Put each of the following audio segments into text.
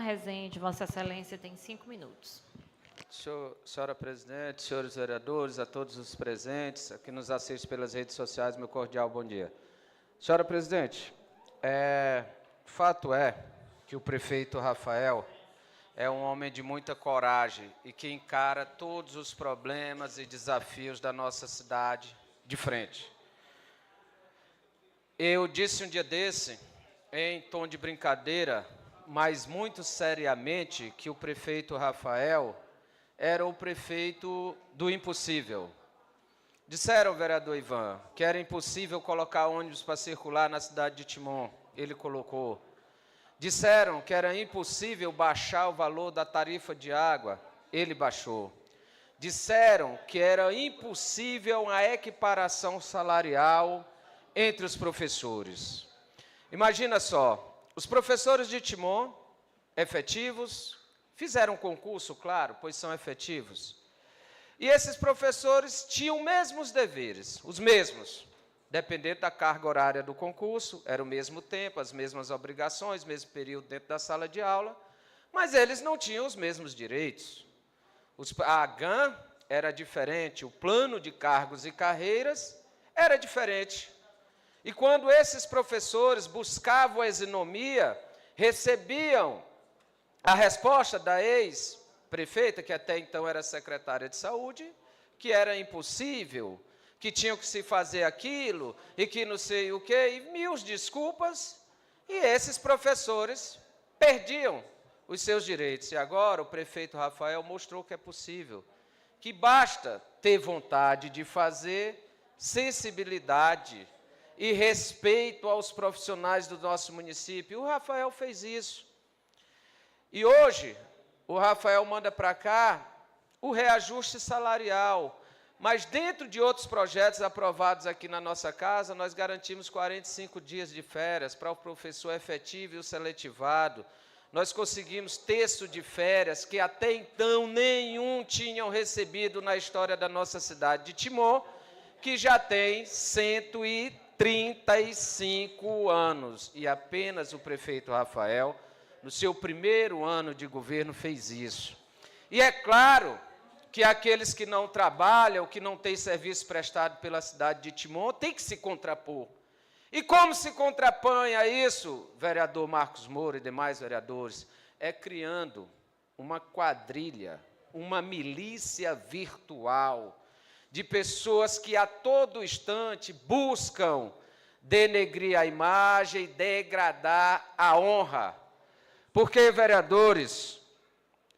Rezende. Vossa Excelência tem 5 minutos. Senhora presidente, senhores vereadores, a todos os presentes, a quem nos assiste pelas redes sociais, meu cordial bom dia. Senhora presidente, fato é que o prefeito Rafael é um homem de muita coragem e que encara todos os problemas e desafios da nossa cidade de frente. Eu disse um dia desse, em tom de brincadeira, mas muito seriamente, que o prefeito Rafael era o prefeito do impossível. Disseram, vereador Ivan, que era impossível colocar ônibus para circular na cidade de Timon. Ele colocou. Disseram que era impossível baixar o valor da tarifa de água. Ele baixou. Disseram que era impossível a equiparação salarial entre os professores. Imagina só, os professores de Timon, efetivos, fizeram concurso, claro, pois são efetivos. E esses professores tinham mesmos deveres, os mesmos, dependendo da carga horária do concurso, era o mesmo tempo, as mesmas obrigações, mesmo período dentro da sala de aula, mas eles não tinham os mesmos direitos. A GAN era diferente, o plano de cargos e carreiras era diferente. E quando esses professores buscavam a isonomia, recebiam a resposta da ex-prefeita, que até então era secretária de saúde, que era impossível, que tinham que se fazer aquilo, e que não sei o quê, e mil desculpas, e esses professores perdiam os seus direitos. E agora o prefeito Rafael mostrou que é possível, que basta ter vontade de fazer, sensibilidade e respeito aos profissionais do nosso município. O Rafael fez isso. E hoje, o Rafael manda para cá o reajuste salarial, mas dentro de outros projetos aprovados aqui na nossa casa, nós garantimos 45 dias de férias para o professor efetivo e o seletivado. Nós conseguimos terço de férias que até então nenhum tinham recebido na história da nossa cidade de Timon, que já tem 135 anos. E apenas o prefeito Rafael, no seu primeiro ano de governo, fez isso. E é claro que aqueles que não trabalham, que não têm serviço prestado pela cidade de Timon, têm que se contrapor. E como se contrapõe a isso, vereador Marcos Moura e demais vereadores? É criando uma quadrilha, uma milícia virtual de pessoas que a todo instante buscam denegrir a imagem, degradar a honra. Porque, vereadores,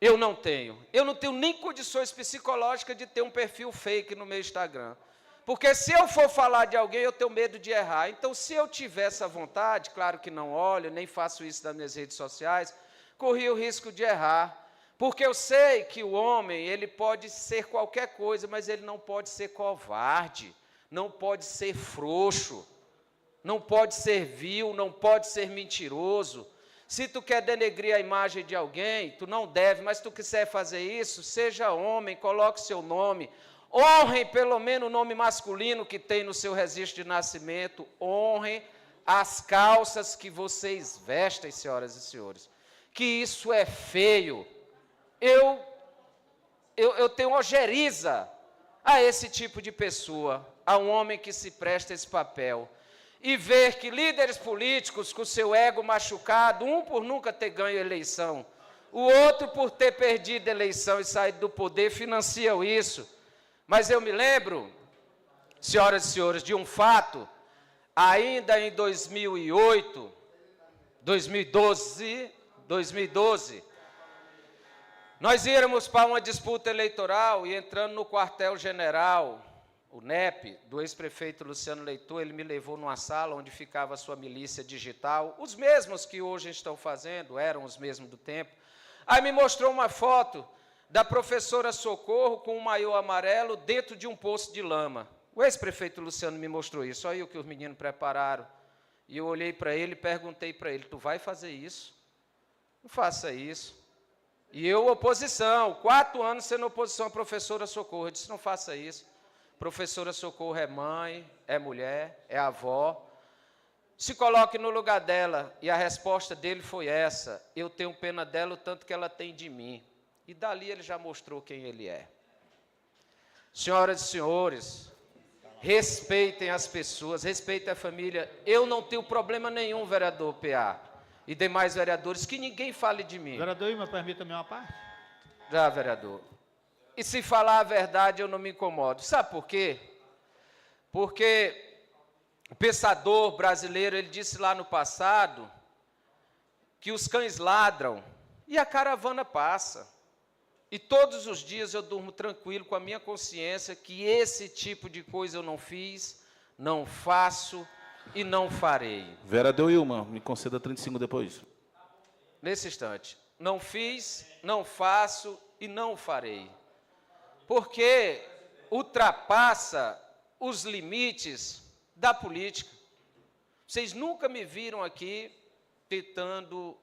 eu não tenho nem condições psicológicas de ter um perfil fake no meu Instagram. Porque se eu for falar de alguém, eu tenho medo de errar. Então, se eu tiver essa vontade, claro que não olho, nem faço isso nas minhas redes sociais, corri o risco de errar. Porque eu sei que o homem, ele pode ser qualquer coisa, mas ele não pode ser covarde, não pode ser frouxo, não pode ser vil, não pode ser mentiroso. Se tu quer denegrir a imagem de alguém, tu não deve, mas se tu quiser fazer isso, seja homem, coloque seu nome, honrem pelo menos o nome masculino que tem no seu registro de nascimento, honrem as calças que vocês vestem, senhoras e senhores, que isso é feio. Eu tenho ojeriza a esse tipo de pessoa, a um homem que se presta esse papel. E ver que líderes políticos com seu ego machucado, um por nunca ter ganho a eleição, o outro por ter perdido a eleição e saído do poder, financiam isso. Mas eu me lembro, senhoras e senhores, de um fato, ainda em 2012, nós íamos para uma disputa eleitoral e entrando no quartel-general, o NEP, do ex-prefeito Luciano Leitor, ele me levou numa sala onde ficava a sua milícia digital, os mesmos que hoje estão fazendo, eram os mesmos do tempo. Aí me mostrou uma foto da professora Socorro com um maiô amarelo dentro de um poço de lama. O ex-prefeito Luciano me mostrou isso, olha o que os meninos prepararam. E eu olhei para ele e perguntei para ele, tu vai fazer isso? Não faça isso. E eu, oposição, 4 anos sendo oposição à professora Socorro, eu disse, não faça isso. Professora Socorro é mãe, é mulher, é avó. Se coloque no lugar dela. E a resposta dele foi essa: eu tenho pena dela o tanto que ela tem de mim. E dali ele já mostrou quem ele é. Senhoras e senhores, respeitem as pessoas, respeitem a família. Eu não tenho problema nenhum, vereador PA e demais vereadores, que ninguém fale de mim. Vereador Ilma, permita-me uma parte? Já, vereador. E se falar a verdade, eu não me incomodo. Sabe por quê? Porque o pensador brasileiro, ele disse lá no passado que os cães ladram e a caravana passa. E todos os dias eu durmo tranquilo com a minha consciência que esse tipo de coisa eu não fiz, não faço e não farei. Vereador Ilma, me conceda 35 depois. Nesse instante, não fiz, não faço e não farei. Porque ultrapassa os limites da política. Vocês nunca me viram aqui tentando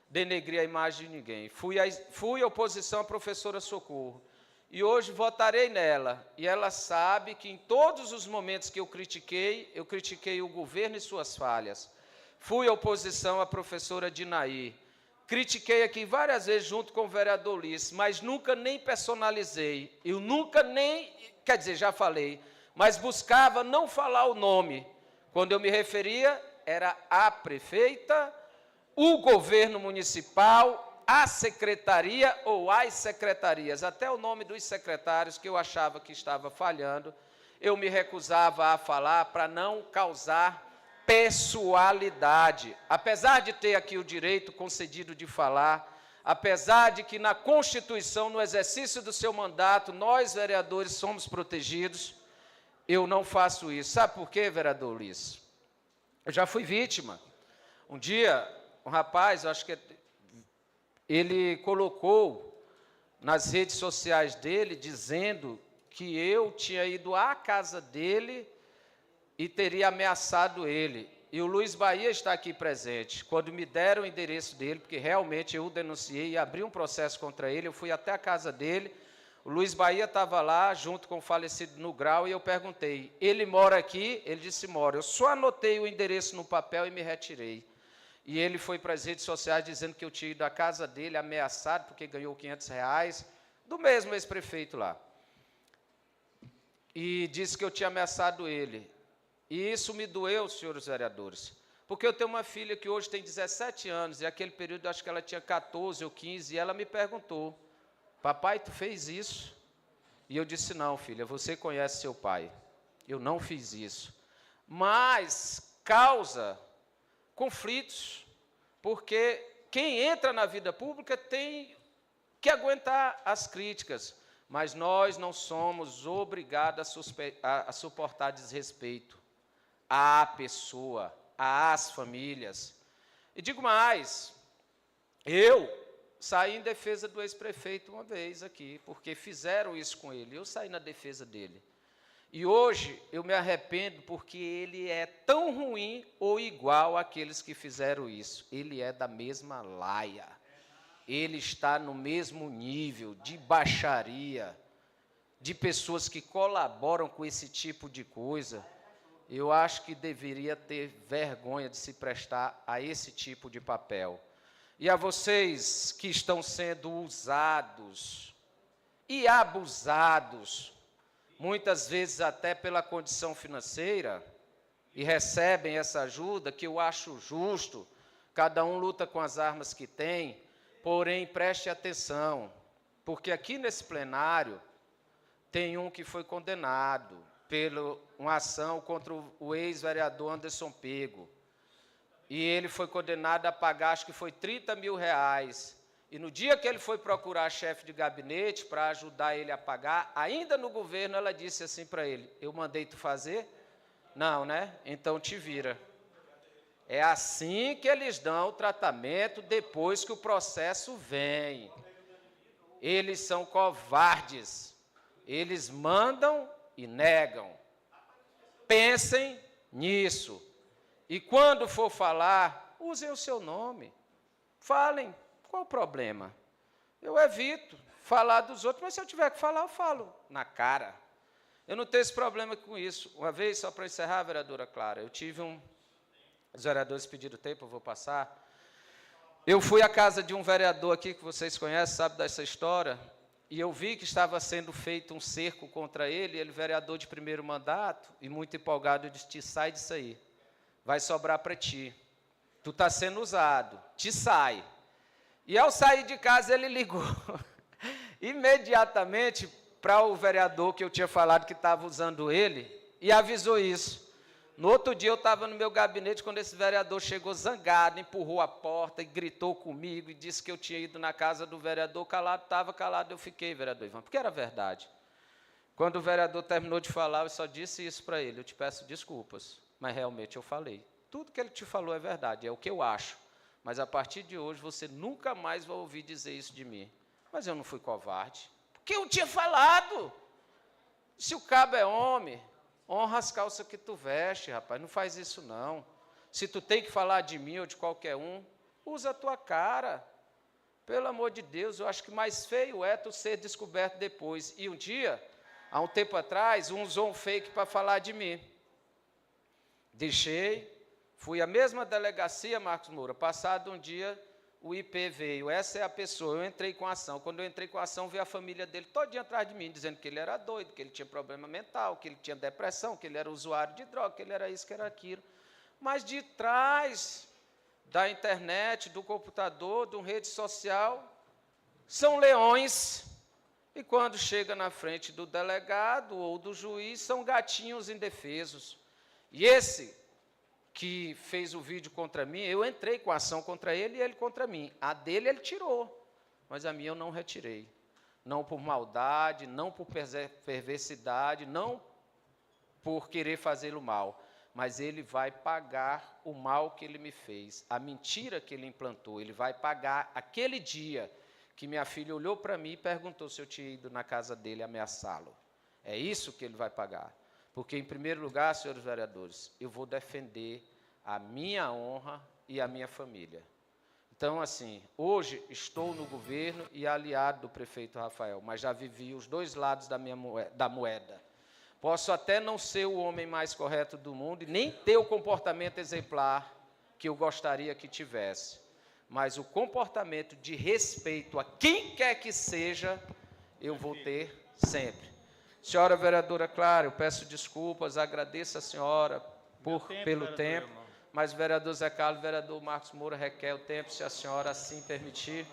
denegrir a imagem de ninguém. Fui oposição à professora Socorro. E hoje votarei nela. E ela sabe que em todos os momentos que eu critiquei o governo e suas falhas. Fui oposição à professora Dinaí. Critiquei aqui várias vezes junto com o vereador Ulisses, mas nunca nem personalizei. Eu nunca nem, quer dizer, já falei, mas buscava não falar o nome. Quando eu me referia, era a prefeita, o governo municipal, a secretaria ou as secretarias. Até o nome dos secretários que eu achava que estava falhando, eu me recusava a falar para não causar pessoalidade. Apesar de ter aqui o direito concedido de falar, apesar de que na Constituição, no exercício do seu mandato, nós, vereadores, somos protegidos, eu não faço isso. Sabe por quê, vereador Ulisses? Eu já fui vítima. Um dia, um rapaz, eu acho que ele colocou nas redes sociais dele, dizendo que eu tinha ido à casa dele e teria ameaçado ele. E o Luiz Bahia está aqui presente. Quando me deram o endereço dele, porque realmente eu o denunciei e abri um processo contra ele, eu fui até a casa dele, o Luiz Bahia estava lá, junto com o falecido no Grau, e eu perguntei, ele mora aqui? Ele disse, mora. Eu só anotei o endereço no papel e me retirei. E ele foi para as redes sociais dizendo que eu tinha ido à casa dele, ameaçado, porque ganhou R$500, do mesmo ex-prefeito lá. E disse que eu tinha ameaçado ele. E isso me doeu, senhores vereadores, porque eu tenho uma filha que hoje tem 17 anos, e naquele período eu acho que ela tinha 14 ou 15, e ela me perguntou, papai, tu fez isso? E eu disse, não, filha, você conhece seu pai. Eu não fiz isso. Mas causa conflitos, porque quem entra na vida pública tem que aguentar as críticas, mas nós não somos obrigados a suportar desrespeito à pessoa, às famílias. E digo mais, eu saí em defesa do ex-prefeito uma vez aqui, porque fizeram isso com ele, eu saí na defesa dele. E hoje eu me arrependo porque ele é tão ruim ou igual àqueles que fizeram isso. Ele é da mesma laia. Ele está no mesmo nível de baixaria, de pessoas que colaboram com esse tipo de coisa. Eu acho que deveria ter vergonha de se prestar a esse tipo de papel. E a vocês que estão sendo usados e abusados, muitas vezes até pela condição financeira, e recebem essa ajuda, que eu acho justo, cada um luta com as armas que tem, porém, preste atenção, porque aqui nesse plenário tem um que foi condenado por uma ação contra o ex-vereador Anderson Pego, e ele foi condenado a pagar, acho que foi R$30 mil, e no dia que ele foi procurar a chefe de gabinete para ajudar ele a pagar, ainda no governo, ela disse assim para ele, eu mandei tu fazer? Não, né? Então te vira. É assim que eles dão o tratamento depois que o processo vem. Eles são covardes. Eles mandam e negam. Pensem nisso. E quando for falar, usem o seu nome. Falem. Qual o problema? Eu evito falar dos outros, mas se eu tiver que falar, eu falo na cara. Eu não tenho esse problema com isso. Uma vez, só para encerrar, vereadora Clara, eu tive Os vereadores pediram tempo, eu vou passar. Eu fui à casa de um vereador aqui, que vocês conhecem, sabe dessa história, e eu vi que estava sendo feito um cerco contra ele, ele vereador de primeiro mandato, e muito empolgado, eu disse, sai disso aí, vai sobrar para ti. Tu está sendo usado, te sai. E ao sair de casa, ele ligou imediatamente para o vereador que eu tinha falado que estava usando ele, e avisou isso. No outro dia, eu estava no meu gabinete, quando esse vereador chegou zangado, empurrou a porta e gritou comigo, e disse que eu tinha ido na casa do vereador, calado, estava calado, eu fiquei, vereador Ivan, porque era verdade. Quando o vereador terminou de falar, eu só disse isso para ele, eu te peço desculpas, mas realmente eu falei. Tudo que ele te falou é verdade, é o que eu acho, mas a partir de hoje, você nunca mais vai ouvir dizer isso de mim. Mas eu não fui covarde, porque eu tinha falado. Se o cabo é homem, honra as calças que tu veste, rapaz, não faz isso não. Se tu tem que falar de mim ou de qualquer um, usa a tua cara. Pelo amor de Deus, eu acho que mais feio é tu ser descoberto depois. E um dia, há um tempo atrás, usou um fake para falar de mim. Deixei, fui à mesma delegacia, Marcos Moura, passado um dia, o IP veio, essa é a pessoa, eu entrei com a ação. Quando eu entrei com a ação, veio a família dele todinha atrás de mim, dizendo que ele era doido, que ele tinha problema mental, que ele tinha depressão, que ele era usuário de droga, que ele era isso, que era aquilo. Mas de trás da internet, do computador, de uma rede social, são leões. E quando chega na frente do delegado ou do juiz, são gatinhos indefesos. E esse que fez o vídeo contra mim, eu entrei com a ação contra ele e ele contra mim. A dele ele tirou, mas a minha eu não retirei. Não por maldade, não por perversidade, não por querer fazê-lo mal, mas ele vai pagar o mal que ele me fez, a mentira que ele implantou, ele vai pagar aquele dia que minha filha olhou para mim e perguntou se eu tinha ido na casa dele ameaçá-lo. É isso que ele vai pagar. Porque, em primeiro lugar, senhores vereadores, eu vou defender a minha honra e a minha família. Então, assim, hoje estou no governo e aliado do prefeito Rafael, mas já vivi os dois lados da moeda. Posso até não ser o homem mais correto do mundo e nem ter o comportamento exemplar que eu gostaria que tivesse, mas o comportamento de respeito a quem quer que seja, eu vou ter sempre. Senhora vereadora Clara, eu peço desculpas, agradeço a senhora pelo tempo, mas o vereador Zé Carlos e o vereador Marcos Moura requer o tempo, se a senhora assim permitir.